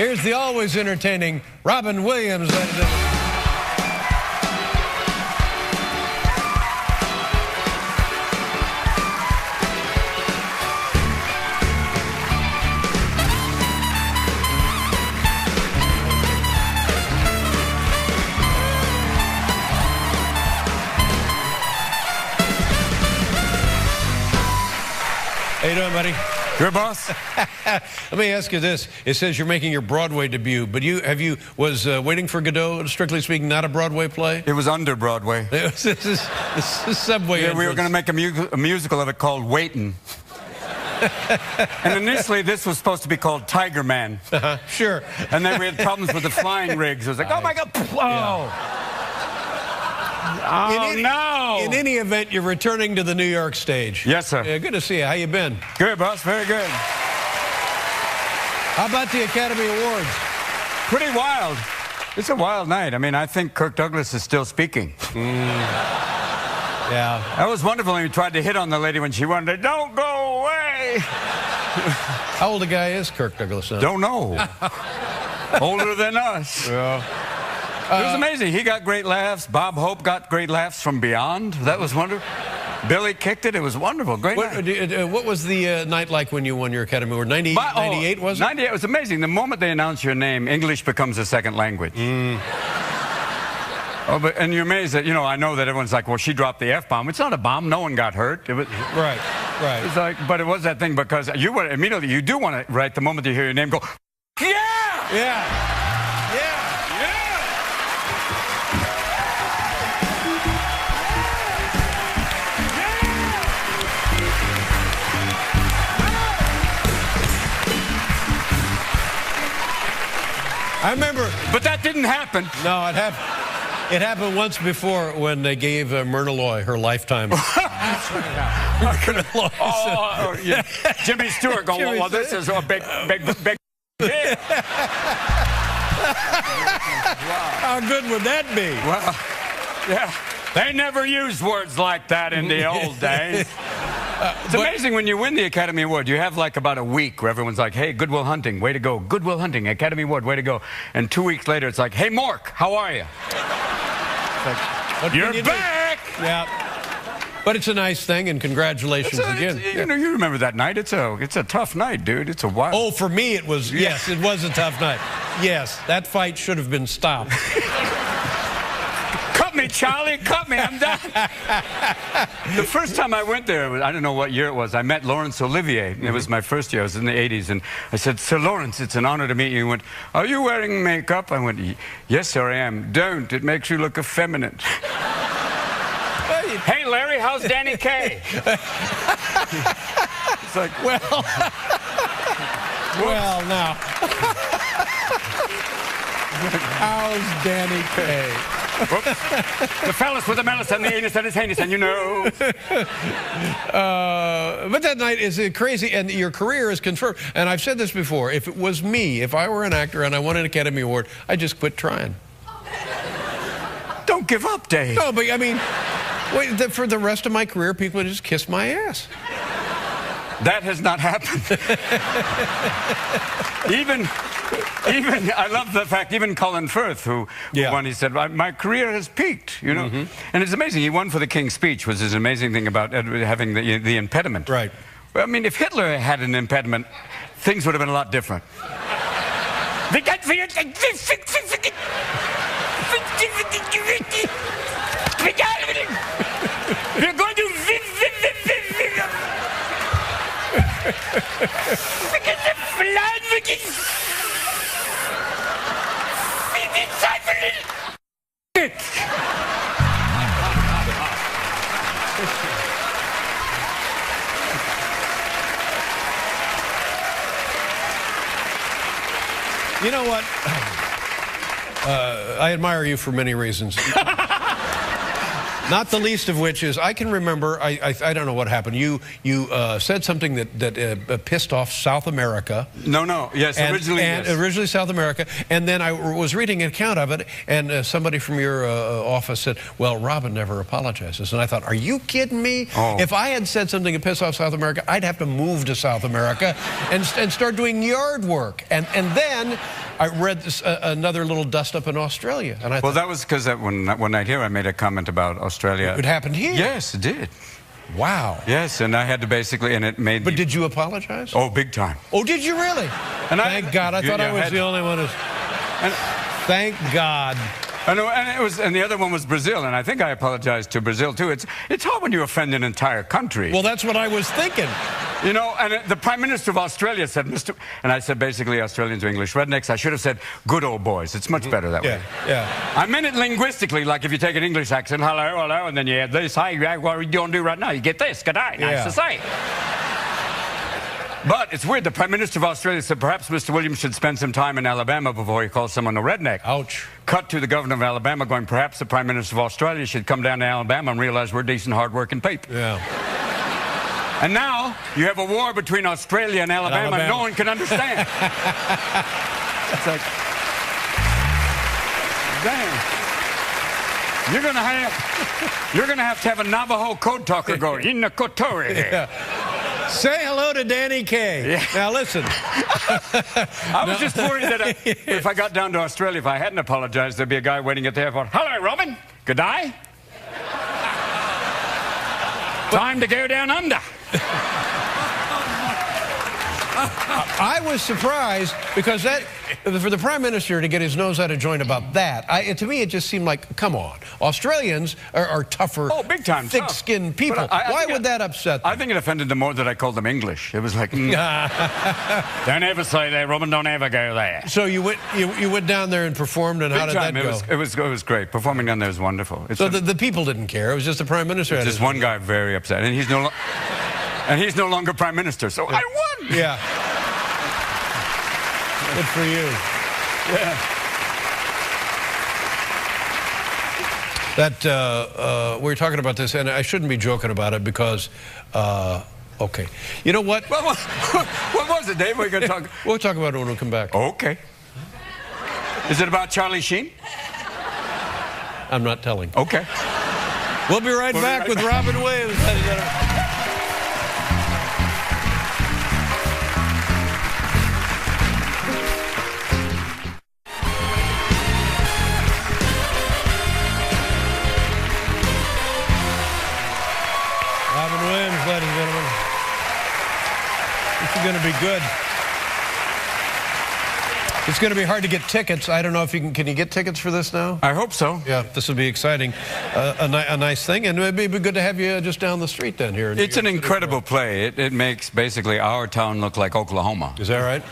Here's the always entertaining Robin Williams, ladies and gentlemen. How you doing, buddy? Good, boss. Let me ask you this. It says you're making your Broadway debut, but was Waiting for Godot, strictly speaking, not a Broadway play? It was under Broadway. This is Subway. Yeah, we were going to make a musical of it called Waitin'. And initially, this was supposed to be called Tiger Man. Sure. And then we had problems with the flying rigs. It was like, oh, my God. Oh. Yeah. No! In any event, you're returning to the New York stage. Yes, sir. Yeah, good to see you. How you been? Good, boss. Very good. How about the Academy Awards? Pretty wild. It's a wild night. I mean, I think Kirk Douglas is still speaking. Yeah. That was wonderful. He tried to hit on the lady when she wanted to, don't go away. How old a guy is Kirk Douglas now? Don't know. Older than us. Yeah. It was amazing. He got great laughs. Bob Hope got great laughs from beyond. That was wonderful. Billy kicked it. It was wonderful. Great night. What was the night like when you won your Academy Award? 98, was it? 98 was amazing. The moment they announce your name, English becomes a second language. And you're amazed that, I know that everyone's like, well, she dropped the F-bomb. It's not a bomb. No one got hurt. It was, right. It's like, but it was that thing because you do want to, right, the moment you hear your name, go, yeah! Yeah. I remember. But that didn't happen. No, it happened. It happened once before when they gave Myrna Loy her lifetime. That's right. Yeah. Jimmy Stewart going, well, this is a big. Yeah. How good would that be? Well, yeah. They never used words like that in the old days. It's amazing when you win the Academy Award. You have like about a week where everyone's like, hey, Good Will Hunting, way to go. Good Will Hunting, Academy Award, way to go. And 2 weeks later, it's like, hey, Mork, how are you? Like, you're back! Yeah. But it's a nice thing, and congratulations again. You remember that night. It's a tough night, dude. It's a wild... Oh, for me, it was, yes, it was a tough night. Yes, that fight should have been stopped. Cut me, Charlie, cut me, I'm done. The first time I went there, I don't know what year it was, I met Laurence Olivier. It was my first year, I was in the 80s, and I said, Sir Laurence, it's an honor to meet you. He went, are you wearing makeup? I went, yes, sir, I am. Don't, it makes you look effeminate. Hey, Larry, how's Danny Kaye? It's like, well, now. How's Danny Kaye? Whoops. The phallus with the malice and the anus and his heinous, and you know. But that night is crazy, and your career is confirmed. And I've said this before, if it was me, if I were an actor and I won an Academy Award, I'd just quit trying. Don't give up, Dave. No, but I mean, for the rest of my career, people would just kiss my ass. That has not happened. even I love the fact, even Colin Firth, who won, he said, my career has peaked, And it's amazing. He won for the King's Speech, which is an amazing thing about having the impediment. Right. Well, I mean, if Hitler had an impediment, things would have been a lot different. We're going to... You know what? I admire you for many reasons. Not the least of which is I can remember, I don't know what happened. You said something that pissed off South America. No. Yes, originally, yes. Originally South America. And then I was reading an account of it, and somebody from your office said, well, Robin never apologizes. And I thought, are you kidding me? Oh. If I had said something to piss off South America, I'd have to move to South America and start doing yard work. And then I read this, another little dust-up in Australia. And I Well, thought, that was because one night here I made a comment about Australia. it happened here? Yes, it did. Wow. Yes, and I had to basically, and it made But did you apologize? Oh, big time. Oh, did you really? And Thank God. I thought I was the only one who's... Thank God. And the other one was Brazil, and I think I apologized to Brazil too. It's hard when you offend an entire country. Well, that's what I was thinking. You know, and the Prime Minister of Australia said, and I said basically Australians are English rednecks. I should have said good old boys. It's much better that way. Yeah. I meant it linguistically, like if you take an English accent, hello, and then you add this, hi, what are you going to do right now? You get this, good day, nice to say. But it's weird, the Prime Minister of Australia said perhaps Mr. Williams should spend some time in Alabama before he calls someone a redneck. Ouch. Cut to the governor of Alabama going, perhaps the Prime Minister of Australia should come down to Alabama and realize we're decent, hard-working people. Yeah. And now you have a war between Australia and Alabama, and no one can understand. It's like, damn. You're gonna have a Navajo code talker go in the Kotori. Yeah. Say hello to Danny Kaye. Yeah. Now listen. I was just worried that if I got down to Australia, if I hadn't apologized, there'd be a guy waiting at the airport. Hello, Robin. Good day. Time to go down under. I was surprised because for the Prime Minister to get his nose out of joint about that, to me it just seemed like, come on. Australians are tougher, big time, thick-skinned people. Why would that upset them? I think it offended them more that I called them English. It was like, don't ever say that, Robin, don't ever go there. So you went down there and performed, and how did that go? It was great. Performing down there was wonderful. So the people didn't care. It was just the Prime Minister. Just one guy very upset, and he's no longer Prime Minister, so I won. Yeah. Good for you. Yeah. We were talking about this, and I shouldn't be joking about it because, okay. You know what? What was it, Dave? We're going to talk. We'll talk about it when we come back. Okay. Is it about Charlie Sheen? I'm not telling. Okay. We'll be right back with Robin Williams. Ladies and gentlemen, this is going to be good. It's going to be hard to get tickets. I don't know if you can you get tickets for this now? I hope so. Yeah, this will be exciting. A nice thing, and it'd be good to have you just down the street then here. It's an incredible play. It makes basically our town look like Oklahoma. Is that right?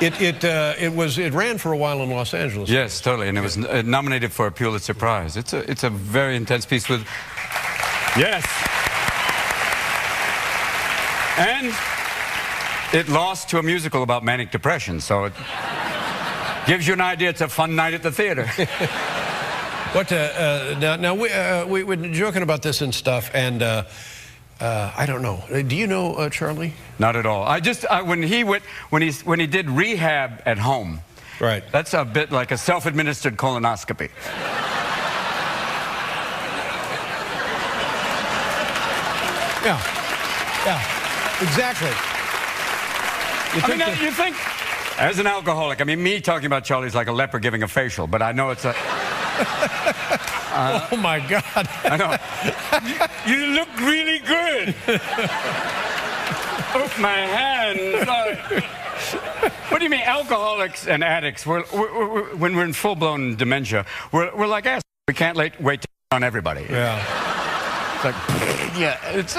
It ran for a while in Los Angeles. Yes, totally, and it was nominated for a Pulitzer Prize. It's a very intense piece with. Yes. And it lost to a musical about manic depression, so it gives you an idea. It's a fun night at the theater. Now we were joking about this and stuff, and I don't know. Do you know Charlie? Not at all. When he did rehab at home. Right. That's a bit like a self-administered colonoscopy. Yeah. Exactly. You think, as an alcoholic, me talking about Charlie's like a leper giving a facial, but I know it's a... oh, my God. I know. You look really good. Off my hands. What do you mean? Alcoholics and addicts, when we're in full-blown dementia, we're like assholes. We can't wait to on everybody. Yeah. It's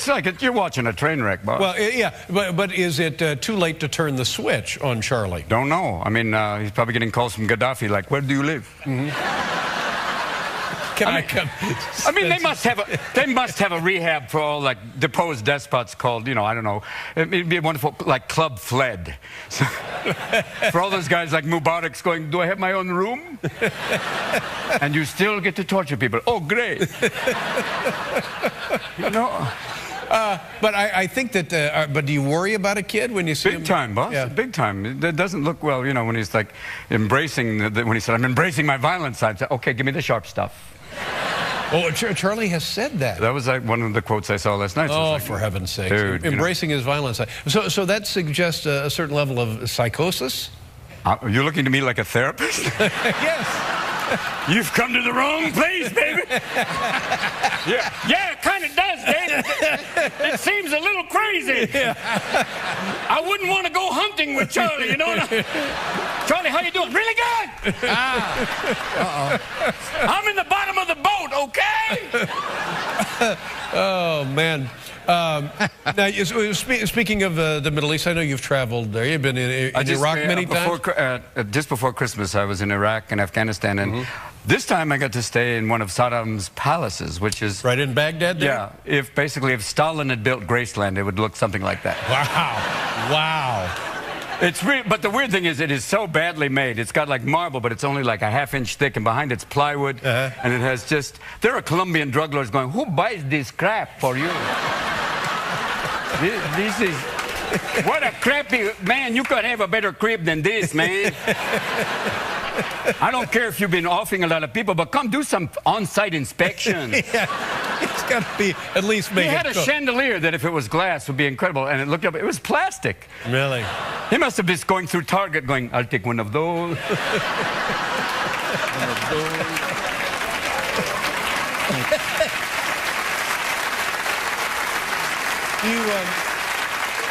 like you're watching a train wreck, boss. Well, yeah, but is it too late to turn the switch on Charlie? Don't know. He's probably getting calls from Gaddafi, like, where do you live? Can I come? They must have a rehab for all like deposed despots called, I don't know. It'd be wonderful, like Club Fled. So, for all those guys like Mubarak's going, do I have my own room? And you still get to torture people. Oh, great. But I think that, but do you worry about a kid when you see him? Big time, boss. Yeah. Big time. It doesn't look well, when he's like embracing, when he said, I'm embracing my violent side. So, okay, give me the sharp stuff. Oh, Charlie has said that. That was like one of the quotes I saw last night. So like, for heaven's sake. Dude, embracing his violent side. So that suggests a certain level of psychosis? You're looking to me like a therapist? Yes. You've come to the wrong place, baby. Yeah, it kind of does, Dave. It seems a little crazy. Yeah. I wouldn't want to go hunting with Charlie, you know? Charlie, how you doing? Really good. I'm in the bottom of the boat, okay? Oh, man. Now, speaking of the Middle East, I know you've traveled there. You've been in Iraq many times? Just before Christmas, I was in Iraq and Afghanistan, and this time I got to stay in one of Saddam's palaces, which is... Right in Baghdad there? Yeah. If Stalin had built Graceland, it would look something like that. Wow. Wow. But the weird thing is, it is so badly made. It's got like marble, but it's only like a half-inch thick, and behind it's plywood, and it has just... There are Colombian drug lords going, who buys this crap for you? This is... What a crappy... Man, you could have a better crib than this, man. I don't care if you've been offing a lot of people, but come do some on-site inspection. Yeah, it's got to be at least make it... He had a chandelier that if it was glass would be incredible, and it looked up, it was plastic. Really? He must have been going through Target going, I'll take one of those. One of those.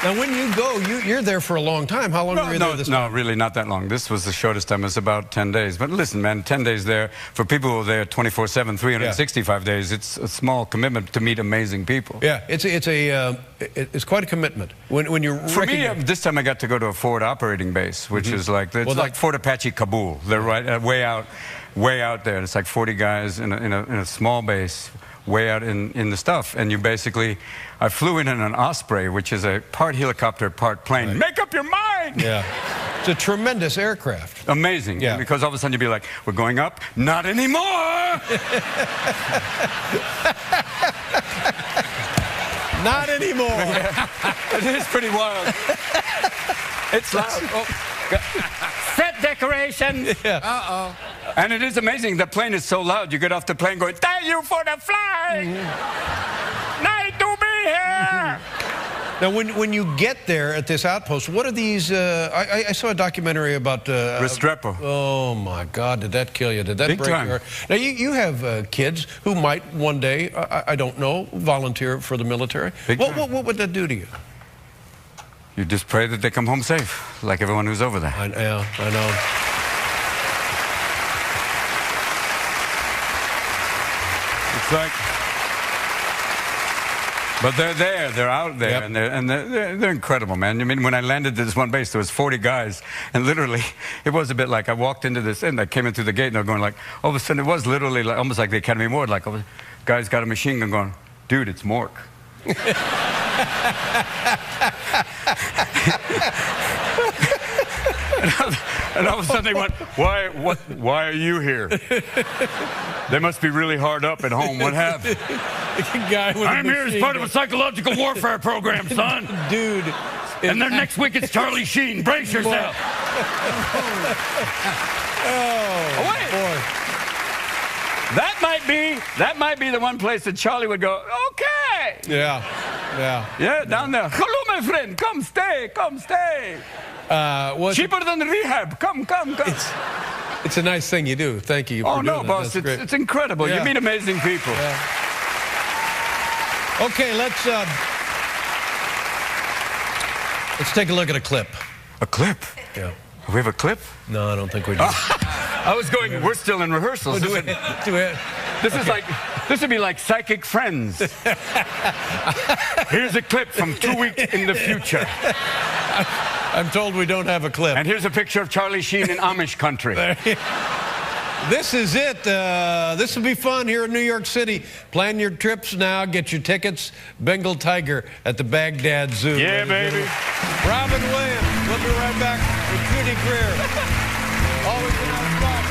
Now, when you go, you're there for a long time. How long were you there this time? No, really not that long. This was the shortest time. It was about 10 days. But listen, man, 10 days there, for people who are there 24/7, 365 days, it's a small commitment to meet amazing people. Yeah, it's quite a commitment. When you're... For me, this time I got to go to a forward operating base, which is like, it's like Fort Apache Kabul. They're right way out there. It's like 40 guys in a small base, way out in the stuff, and you basically... I flew in an Osprey, which is a part helicopter, part plane. Right. Make up your mind! Yeah. It's a tremendous aircraft. Amazing. Yeah. Because all of a sudden you'd be like, we're going up? Not anymore! Not anymore. Yeah. It is pretty wild. It's loud. Oh. Set decoration. Yeah. Uh-oh. And it is amazing. The plane is so loud. You get off the plane going, thank you for the flight. Nice to be here. Now, when you get there at this outpost, what are these? I saw a documentary about Restrepo. Oh my God! Did that kill you? Did that Big break time. your heart? Now you have kids who might one day, I don't know, volunteer for the military. What would that do to you? You just pray that they come home safe, like everyone who's over there. I know. It's like, but they're there, they're out there, and they're incredible, man. I mean, when I landed at this one base, there was 40 guys, and literally, it was a bit like I walked into this, and I came in through the gate, and they're going like, all of a sudden, it was literally like, almost like the Academy Award, like, guys got a machine gun going, dude, it's Mork. And all of a sudden they went, why are you here? They must be really hard up at home. What happened? I'm here as part of a psychological warfare program, son. Dude. And then next week it's Charlie Sheen. Brace yourself. Oh, wait. Boy. That might be the one place that Charlie would go, okay. Yeah, down there. Hello, my friend. Come stay. Cheaper than rehab. Come. It's a nice thing you do. Thank you. Oh no, boss. It's incredible. Yeah. You meet amazing people. Yeah. Okay, let's take a look at a clip. A clip? Yeah. We have a clip? No, I don't think we do. I was going, we're still in rehearsals. This would be like Psychic Friends. Here's a clip from 2 weeks in the future. I'm told we don't have a clip. And here's a picture of Charlie Sheen in Amish country. This is it. This will be fun here in New York City. Plan your trips now. Get your tickets. Bengal Tiger at the Baghdad Zoo. Yeah, baby. Robin Williams. We'll be right back with Judy Greer. Always a nice spot.